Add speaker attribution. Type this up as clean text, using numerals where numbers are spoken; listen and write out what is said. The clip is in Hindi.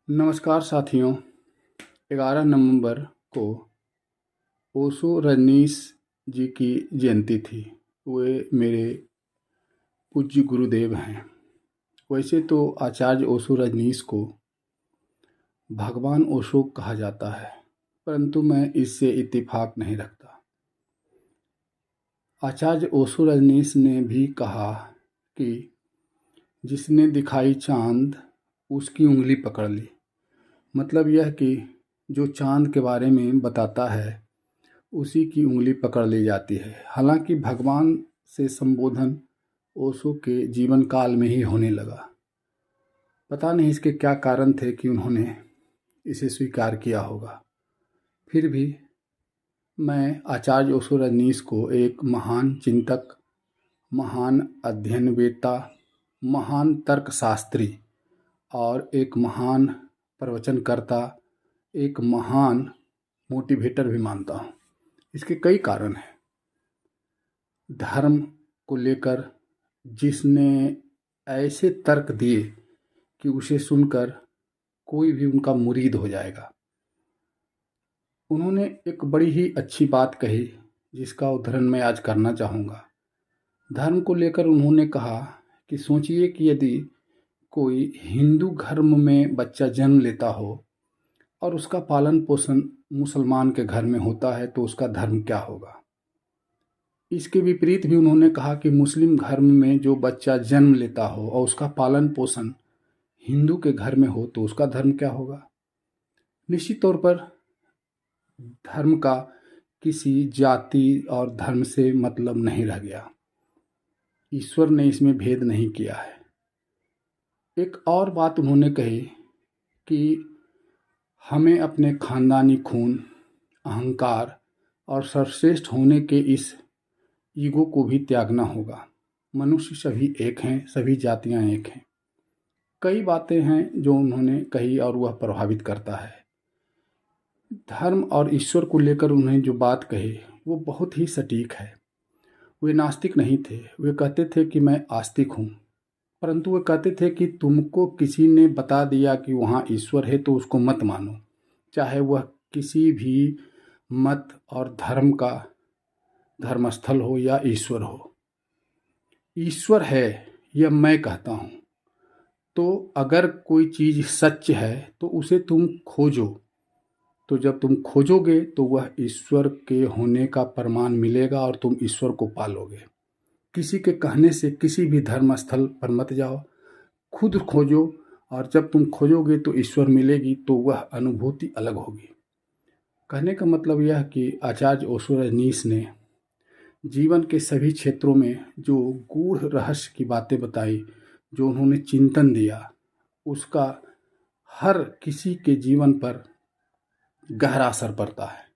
Speaker 1: नमस्कार साथियों। 11 नवंबर को ओशो रजनीश जी की जयंती थी। वे मेरे पूज्य गुरुदेव हैं। वैसे तो आचार्य ओशो रजनीश को भगवान ओशो कहा जाता है, परंतु मैं इससे इत्तेफाक नहीं रखता। आचार्य ओशो रजनीश ने भी कहा कि जिसने दिखाई चांद उसकी उंगली पकड़ ली। मतलब यह कि जो चांद के बारे में बताता है उसी की उंगली पकड़ ली जाती है। हालांकि भगवान से संबोधन ओशो के जीवन काल में ही होने लगा। पता नहीं इसके क्या कारण थे कि उन्होंने इसे स्वीकार किया होगा। फिर भी मैं आचार्य ओशो रजनीश को एक महान चिंतक, महान अध्ययनवेत्ता, महान तर्कशास्त्री और एक महान प्रवचनकर्ता, एक महान मोटिवेटर भी मानता हूँ। इसके कई कारण हैं। धर्म को लेकर जिसने ऐसे तर्क दिए कि उसे सुनकर कोई भी उनका मुरीद हो जाएगा। उन्होंने एक बड़ी ही अच्छी बात कही जिसका उद्धरण मैं आज करना चाहूँगा। धर्म को लेकर उन्होंने कहा कि सोचिए कि यदि कोई हिंदू धर्म में बच्चा जन्म लेता हो और उसका पालन पोषण मुसलमान के घर में होता है तो उसका धर्म क्या होगा। इसके विपरीत भी उन्होंने कहा कि मुस्लिम धर्म में जो बच्चा जन्म लेता हो और उसका पालन पोषण हिंदू के घर में हो तो उसका धर्म क्या होगा। निश्चित तौर पर धर्म का किसी जाति और धर्म से मतलब नहीं रह गया। ईश्वर ने इसमें भेद नहीं किया है। एक और बात उन्होंने कही कि हमें अपने खानदानी खून, अहंकार और सर्वश्रेष्ठ होने के इस ईगो को भी त्यागना होगा। मनुष्य सभी एक हैं, सभी जातियां एक हैं। कई बातें हैं जो उन्होंने कही और वह प्रभावित करता है। धर्म और ईश्वर को लेकर उन्हें जो बात कही वो बहुत ही सटीक है। वे नास्तिक नहीं थे। वे कहते थे कि मैं आस्तिक हूँ, परंतु वे कहते थे कि तुमको किसी ने बता दिया कि वहाँ ईश्वर है तो उसको मत मानो, चाहे वह किसी भी मत और धर्म का धर्मस्थल हो या ईश्वर हो। ईश्वर है यह मैं कहता हूँ। तो अगर कोई चीज़ सच है तो उसे तुम खोजो। तो जब तुम खोजोगे तो वह ईश्वर के होने का प्रमाण मिलेगा और तुम ईश्वर को पालोगे। किसी के कहने से किसी भी धर्म स्थल पर मत जाओ, खुद खोजो और जब तुम खोजोगे तो ईश्वर मिलेगी तो वह अनुभूति अलग होगी। कहने का मतलब यह कि आचार्य ओशो रजनीश ने जीवन के सभी क्षेत्रों में जो गूढ़ रहस्य की बातें बताई, जो उन्होंने चिंतन दिया, उसका हर किसी के जीवन पर गहरा असर पड़ता है।